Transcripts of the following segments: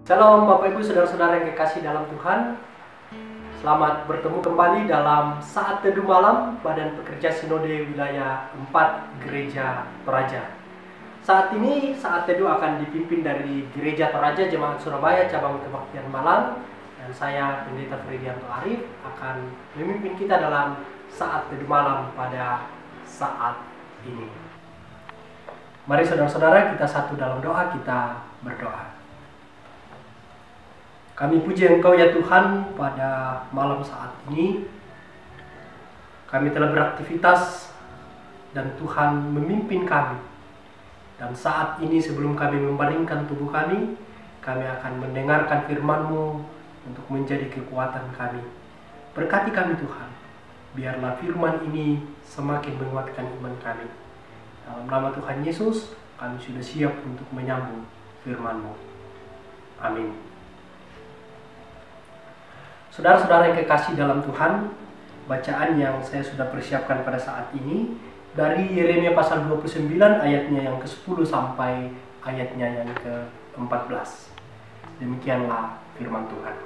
Shalom Bapak Ibu Saudara-saudara yang kekasih dalam Tuhan. Selamat bertemu kembali dalam saat teduh malam Badan Pekerja Sinode Wilayah 4 Gereja Toraja. Saat ini saat teduh akan dipimpin dari Gereja Toraja Jemaat Surabaya Cabang Kebaktian Malang. Dan saya Pendeta Fridianto Arif akan memimpin kita dalam saat teduh malam pada saat ini. Mari saudara-saudara kita satu dalam doa, kita berdoa. Kami puji Engkau ya Tuhan pada malam saat ini. Kami telah beraktivitas dan Tuhan memimpin kami. Dan saat ini sebelum kami membaringkan tubuh kami akan mendengarkan firman-Mu untuk menjadi kekuatan kami. Berkati kami Tuhan, biarlah firman ini semakin menguatkan iman kami. Dalam nama Tuhan Yesus, kami sudah siap untuk menyambung firman-Mu. Amin. Saudara-saudara yang kekasih dalam Tuhan, bacaan yang saya sudah persiapkan pada saat ini dari Yeremia pasal 29 ayatnya yang ke-10 sampai ayatnya yang ke-14. Demikianlah firman Tuhan.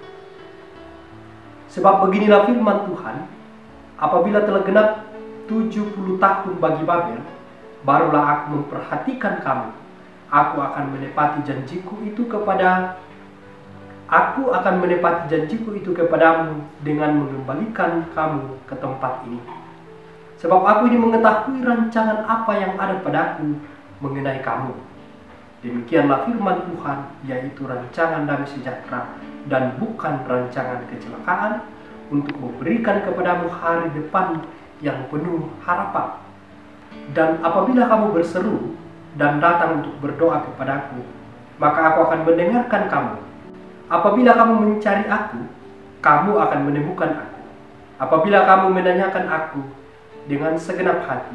Sebab beginilah firman Tuhan, apabila telah genap 70 tahun bagi Babel, barulah aku memperhatikan kamu. Aku akan menepati janjiku itu kepadamu dengan mengembalikan kamu ke tempat ini. Sebab aku ini mengetahui rancangan apa yang ada padaku mengenai kamu. Demikianlah firman Tuhan, yaitu rancangan damai sejahtera dan bukan rancangan kecelakaan, untuk memberikan kepadamu hari depan yang penuh harapan. Dan apabila kamu berseru dan datang untuk berdoa kepadaku, maka aku akan mendengarkan kamu. Apabila kamu mencari aku, kamu akan menemukan aku. Apabila kamu menanyakan aku dengan segenap hati,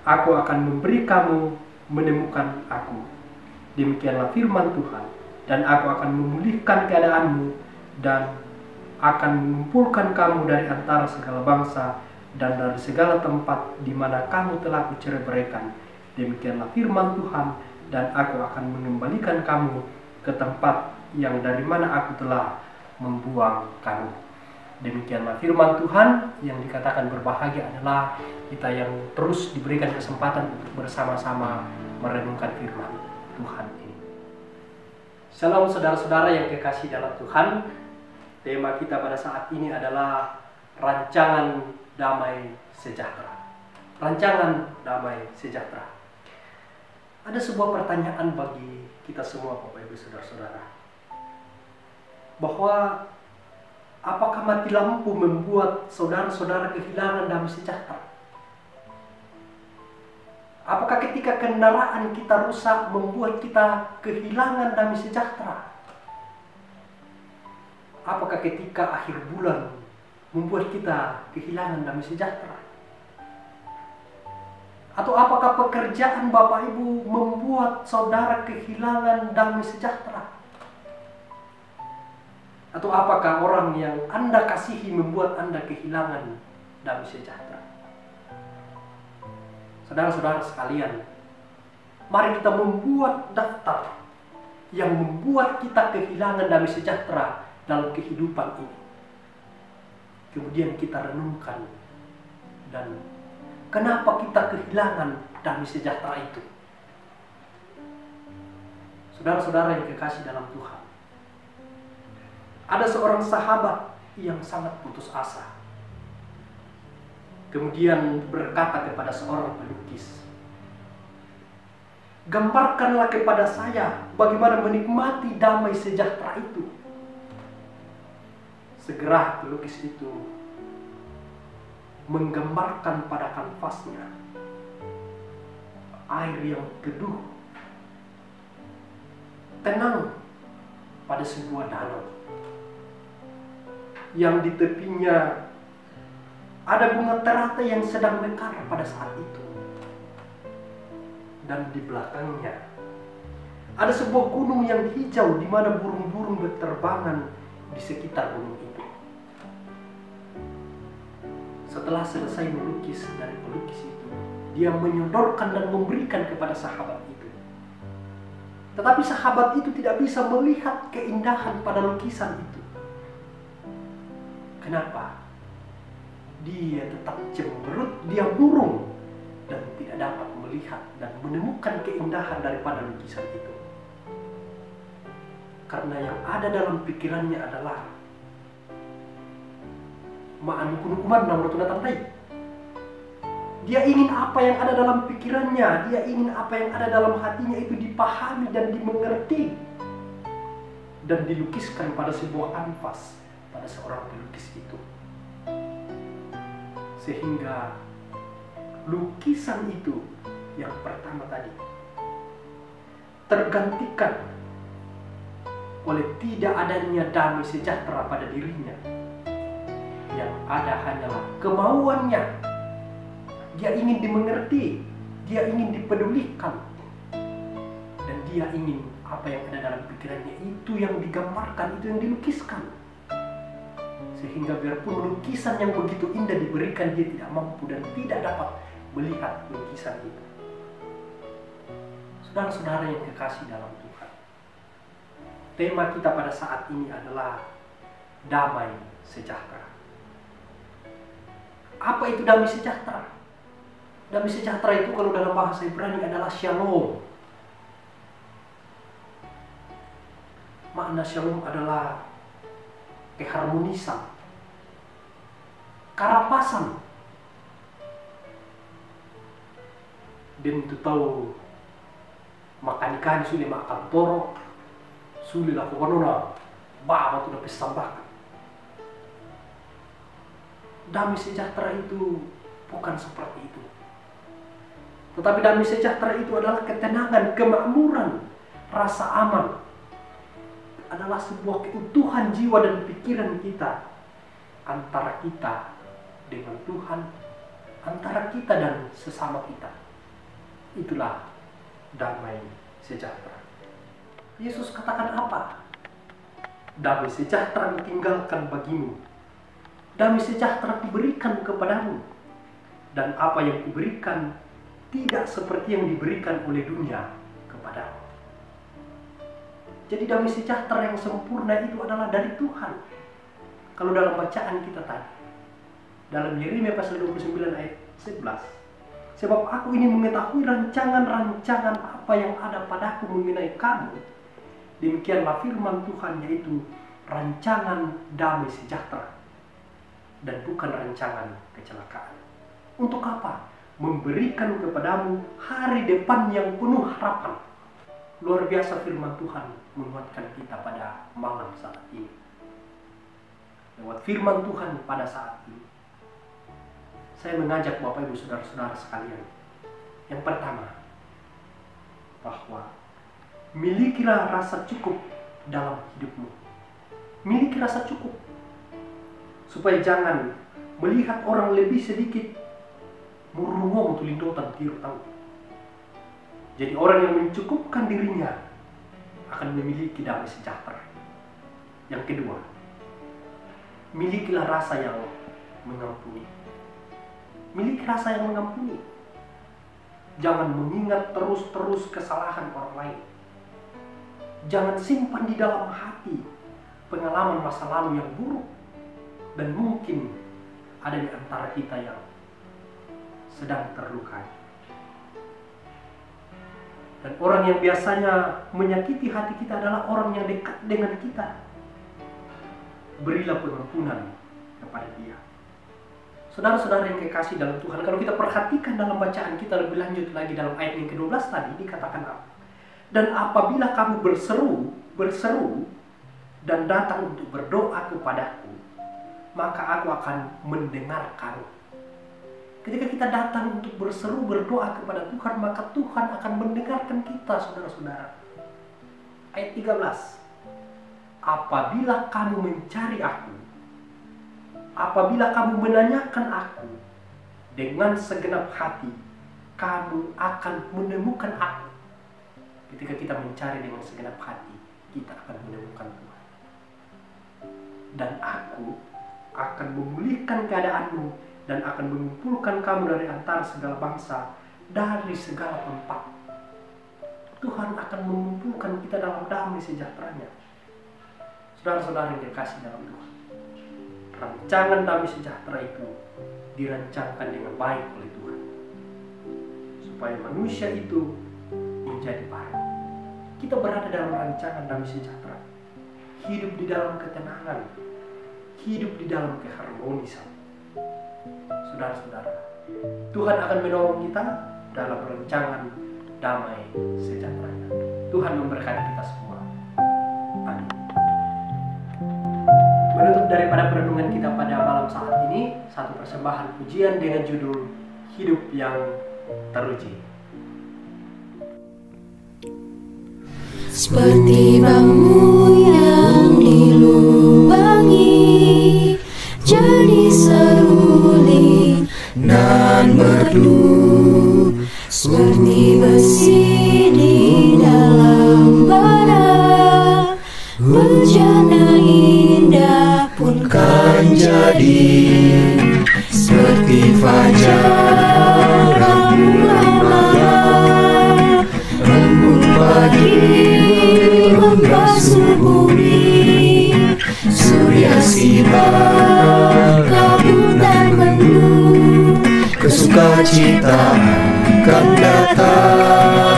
aku akan memberi kamu menemukan aku. Demikianlah firman Tuhan, dan aku akan memulihkan keadaanmu dan akan mengumpulkan kamu dari antara segala bangsa dan dari segala tempat di mana kamu telah kuceraikan. Demikianlah firman Tuhan, dan aku akan mengembalikan kamu ke tempat yang dari mana aku telah membuang kamu. Demikianlah firman Tuhan. Yang dikatakan berbahagia adalah kita yang terus diberikan kesempatan untuk bersama-sama merenungkan firman Tuhan ini. Shalom saudara-saudara yang kekasih dalam Tuhan. Tema kita pada saat ini adalah rancangan damai sejahtera. Rancangan damai sejahtera. Ada sebuah pertanyaan bagi kita semua Bapak Ibu Saudara-saudara, bahwa apakah mati lampu membuat saudara-saudara kehilangan damai sejahtera? Apakah ketika kendaraan kita rusak membuat kita kehilangan damai sejahtera? Apakah ketika akhir bulan membuat kita kehilangan damai sejahtera? Atau apakah pekerjaan Bapak Ibu membuat saudara kehilangan damai sejahtera? Atau apakah orang yang Anda kasihi membuat Anda kehilangan damai sejahtera? Saudara-saudara sekalian, mari kita membuat daftar yang membuat kita kehilangan damai sejahtera dalam kehidupan ini. Kemudian kita renungkan, dan kenapa kita kehilangan damai sejahtera itu? Saudara-saudara yang kekasih dalam Tuhan, ada seorang sahabat yang sangat putus asa. Kemudian berkata kepada seorang pelukis, "Gambarkanlah kepada saya bagaimana menikmati damai sejahtera itu." Segera pelukis itu menggambarkan pada kanvasnya air yang teduh, tenang pada sebuah danau, yang di tepinya ada bunga teratai yang sedang mekar pada saat itu, dan di belakangnya ada sebuah gunung yang hijau di mana burung-burung berterbangan di sekitar gunung itu. Setelah selesai melukis dari pelukis itu, dia menyodorkan dan memberikan kepada sahabat itu. Tetapi sahabat itu tidak bisa melihat keindahan pada lukisan itu. Kenapa? Dia tetap cemberut, dia murung dan tidak dapat melihat dan menemukan keindahan daripada lukisan itu. Karena yang ada dalam pikirannya adalah ma'anu kunukuman nomor tunatan. Dia ingin apa yang ada dalam pikirannya, dia ingin apa yang ada dalam hatinya itu dipahami dan dimengerti dan dilukiskan pada sebuah kanvas pada seorang pelukis itu. Sehingga lukisan itu yang pertama tadi tergantikan oleh tidak adanya damai sejahtera pada dirinya. Yang ada hanyalah kemauannya. Dia ingin dimengerti, dia ingin dipedulikan, dan dia ingin apa yang ada dalam pikirannya itu yang digambarkan, itu yang dilukiskan. Sehingga biarpun lukisan yang begitu indah diberikan, dia tidak mampu dan tidak dapat melihat lukisan itu. Saudara-saudara yang kekasih dalam Tuhan, tema kita pada saat ini adalah damai sejahtera. Apa itu damai sejahtera? Damai sejahtera itu kalau dalam bahasa Ibrani adalah shalom. Makna shalom adalah keharmonisan, karapasan. Dan itu tahu makan ikan sulit makan torok, sulit lakukan nona, bawa tu dapat sambakan. Damai sejahtera itu bukan seperti itu. Tetapi damai sejahtera itu adalah ketenangan, kemakmuran, rasa aman. Adalah sebuah keutuhan jiwa dan pikiran kita. Antara kita dengan Tuhan, antara kita dan sesama kita. Itulah damai sejahtera. Yesus katakan apa? Damai sejahtera kutinggalkan bagimu. Damai sejahtera kuberikan kepadamu. Dan apa yang kuberikan tidak seperti yang diberikan oleh dunia kepadamu. Jadi damai sejahtera yang sempurna itu adalah dari Tuhan. Kalau dalam bacaan kita tadi, dalam Yeremia pasal 29 ayat 11, sebab aku ini mengetahui rancangan-rancangan apa yang ada padaku mengenai kamu. Demikianlah firman Tuhan, yaitu rancangan damai sejahtera dan bukan rancangan kecelakaan. Untuk apa? Memberikan kepadamu hari depan yang penuh harapan. Luar biasa firman Tuhan menguatkan kita pada malam saat ini. Lewat firman Tuhan pada saat ini, saya mengajak Bapak Ibu Saudara-saudara sekalian. Yang pertama, bahwa milikilah rasa cukup dalam hidupmu. Miliki rasa cukup. Supaya jangan melihat orang lebih sedikit murungong tulindotan tiru tahu. Jadi orang yang mencukupkan dirinya akan memiliki damai sejahtera. Yang kedua, milikilah rasa yang mengampuni. Miliki rasa yang mengampuni. Jangan mengingat terus-terus kesalahan orang lain. Jangan simpan di dalam hati pengalaman masa lalu yang buruk. Dan mungkin ada di antara kita yang sedang terlukai. Dan orang yang biasanya menyakiti hati kita adalah orang yang dekat dengan kita. Berilah pengampunan kepada dia. Saudara-saudara yang kekasih dalam Tuhan, kalau kita perhatikan dalam bacaan kita lebih lanjut lagi dalam ayat yang ke-12 tadi, dikatakan apa? Dan apabila kamu berseru dan datang untuk berdoa kepadaku, maka aku akan mendengarkan. Ketika kita datang untuk berseru berdoa kepada Tuhan, maka Tuhan akan mendengarkan kita, saudara-saudara. Ayat 13. Apabila kamu mencari aku, apabila kamu menanyakan aku dengan segenap hati, kamu akan menemukan aku. Ketika kita mencari dengan segenap hati, kita akan menemukan Tuhan. Dan aku akan memulihkan keadaanmu dan akan mengumpulkan kamu dari antara segala bangsa, dari segala tempat. Tuhan akan mengumpulkan kita dalam damai sejahtera-Nya. Saudara-saudara yang dikasihi dalam Tuhan, rancangan damai sejahtera itu dirancangkan dengan baik oleh Tuhan, supaya manusia itu menjadi baru. Kita berada dalam rancangan damai sejahtera, hidup di dalam ketenangan, hidup di dalam keharmonisan. Saudara-saudara, Tuhan akan menolong kita dalam rancangan damai sejahtera-Nya. Tuhan memberkati kita semua. Amin. Menutup daripada perenungan kita pada malam saat ini, satu persembahan pujian dengan judul Hidup yang Teruji. Seperti bambu yang dilubangi, jadi seruling dan merdu, seperti besi di dalam bara, bejana indah pun kan jadi, seperti fajar rembulan malam, embun pagi membasuh bumi, surya sibar kabut dan mendung, kesukacitaan kan datang.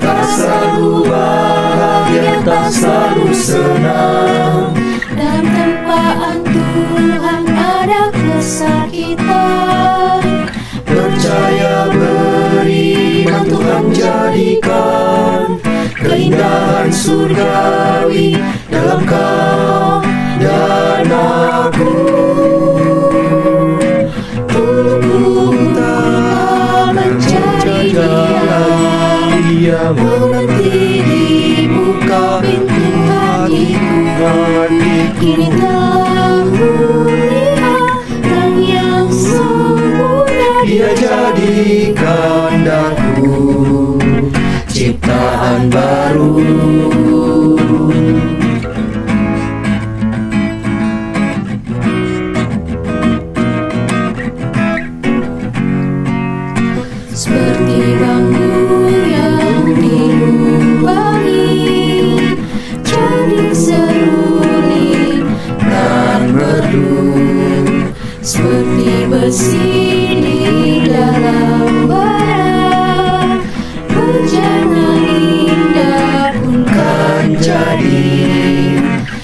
Tak selalu bahagia, tak selalu senang, dalam tempaan Tuhan ada kesakitan. Percaya beriman Tuhan jadikan keindahan surgawi dalam kau dan aku. Tunggu tak mencari Dia, menanti di muka pintu hatiku. Kini telah kulihat orang yang sempurna, Dia jadikan daku ciptaan baru. Seperti bambu yang dilubangi, jadi seruling dan merdu, seperti besi di dalam bara, bejana indah pun kan jadi,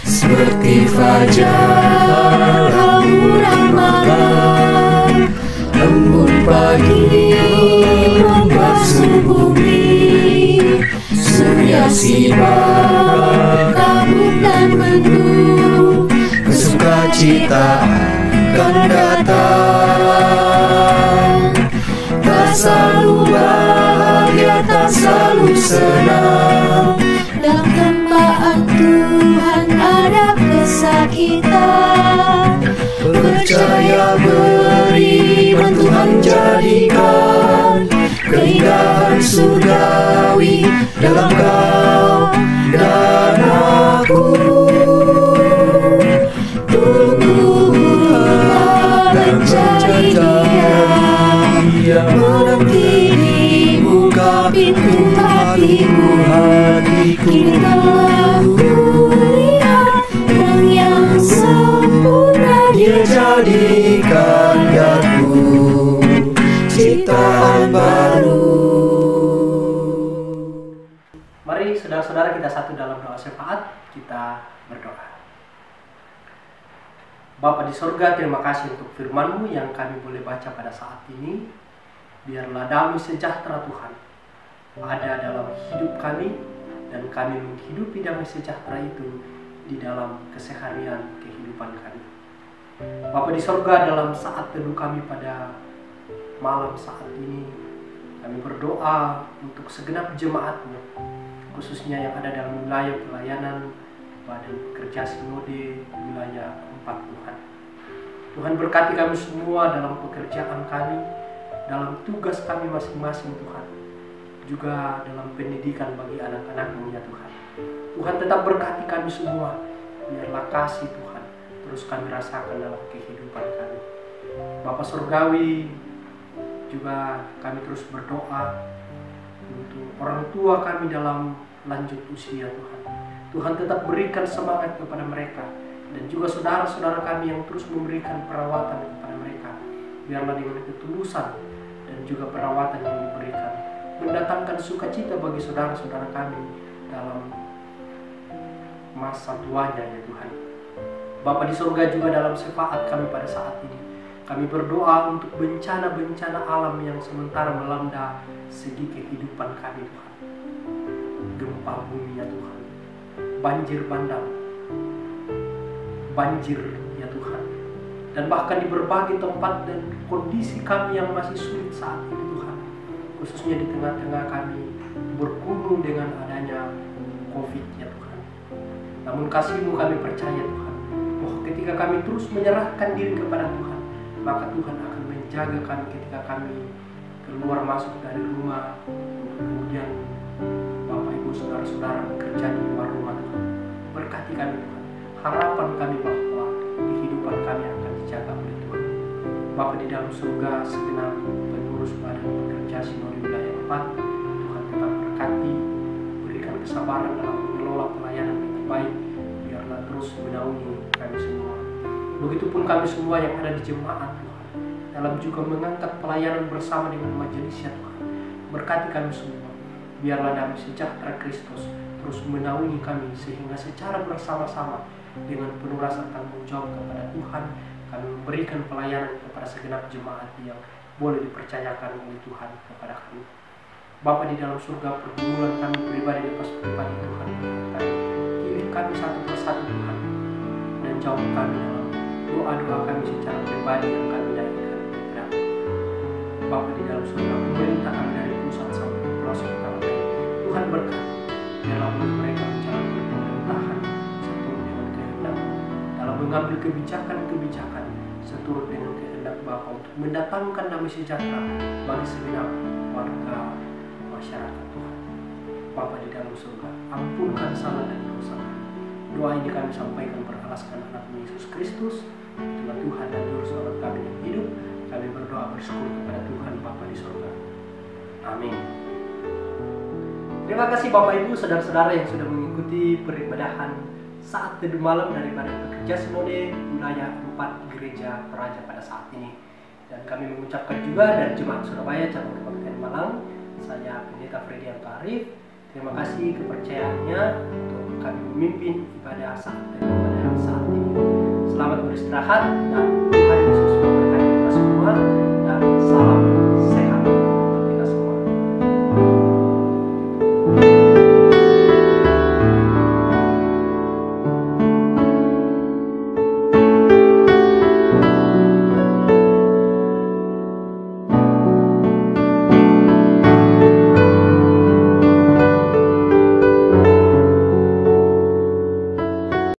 seperti fajar rembulan malam, embun pagi membasuh bumi, surya sibar kabut dan mendung, kesukacitaan kan datang. Tak selalu bahagia, tak selalu senang, dalam tempaan Tuhan ada kesakitan. Percaya beriman Tuhan jadikan keindahan surgawi dalam kau dan aku. Tunggu dan cari Dia, menanti di muka pintu hatiku. Kini telah kulihat orang yang sempurna, Dia jadikan daku ciptaan baru. Mari saudara-saudara kita satu dalam doa syafaat, kita berdoa. Bapa di surga, terima kasih untuk firman-Mu yang kami boleh baca pada saat ini. Biarlah damai sejahtera Tuhan ada dalam hidup kami, dan kami menghidupi damai sejahtera itu di dalam keseharian kehidupan kami. Bapa di surga, dalam saat teduh kami pada malam saat ini, kami berdoa untuk segenap jemaat-Mu, khususnya yang ada dalam wilayah pelayanan Badan Pekerja Sinode wilayah 4 Tuhan. Tuhan berkati kami semua dalam pekerjaan kami, dalam tugas kami masing-masing Tuhan, juga dalam pendidikan bagi anak-anak-Mu ya Tuhan. Tuhan tetap berkati kami semua, biarlah kasih Tuhan terus kami rasakan dalam kehidupan kami. Bapa Surgawi, juga kami terus berdoa, untuk orang tua kami dalam lanjut usia Tuhan. Tuhan tetap berikan semangat kepada mereka, dan juga saudara-saudara kami yang terus memberikan perawatan kepada mereka. Biarlah dengan ketulusan dan juga perawatan yang diberikan mendatangkan sukacita bagi saudara-saudara kami dalam masa tuanya ya Tuhan. Bapa di surga, juga dalam syafaat kami pada saat ini, kami berdoa untuk bencana-bencana alam yang sementara melanda segi kehidupan kami Tuhan. Gempa bumi ya Tuhan, banjir bandang, banjir ya Tuhan, dan bahkan di berbagai tempat dan kondisi kami yang masih sulit saat ini Tuhan, khususnya di tengah-tengah kami bergumul dengan adanya COVID ya Tuhan. Namun kasih-Mu kami percaya Tuhan, bahwa ketika kami terus menyerahkan diri kepada Tuhan, maka Tuhan akan menjaga kami ketika kami keluar masuk dari rumah, kemudian Bapak Ibu saudara-saudara bekerja di luar rumah Tuhan. Berkati kami Tuhan, harapan kami bahwa kehidupan kami akan dijaga oleh Tuhan. Bapa di dalam surga, segenap pengurus badan pekerja Sinode Wilayah 4, Tuhan tetap berkati, berikan kesabaran dalam mengelola pelayanan yang baik, biarlah terus menaungi kami semua. Begitupun kami semua yang ada di jemaat Tuhan, dalam juga mengangkat pelayanan bersama dengan majelisnya Tuhan. Berkati kami semua, biarlah damai sejahtera Kristus terus menaungi kami, sehingga secara bersama-sama dengan penuh rasa tanggung jawab kepada Tuhan, kami memberikan pelayanan kepada segenap jemaat yang boleh dipercayakan oleh Tuhan kepada kami. Bapa di dalam surga, pergumulan kami pribadi lepas pribadi Tuhan, pilih kami satu persatu Tuhan, dan jawab kami dalam doa-doa kami secara pribadi yang kami naikkan kepada Bapa di dalam surga. Pemerintah kami dari pusat sampai ke pelosok utara, Tuhan berkati, dalam mereka menjalankan pemerintahan seturut dengan kehendak, dalam mengambil kebijakan-kebijakan seturut dengan kehendak Bapa untuk mendatangkan damai sejahtera bagi segenap warga masyarakat Tuhan. Bapa di dalam surga, ampunkan salah dan dosa kami. Doa ini kami sampaikan beralaskan anak Yesus Kristus, itulah Tuhan dan Juru Selamat kami yang hidup. Kami berdoa bersyukur kepada Tuhan Bapa di surga. Amin. Terima kasih Bapak Ibu, saudara-saudara yang sudah mengikuti peribadahan saat teduh malam dari Badan Pekerja Sinode Wilayah 4 Gereja Peraja pada saat ini. Dan kami mengucapkan juga dari Jemaat Surabaya Cabang Kabupaten Malang, saya Pendeta Fredianto Arif, terima kasih kepercayaannya untuk kami memimpin ibadah saat teduh pada saat ini. Selamat beristirahat dan Tuhan Yesus memberkati kita semua.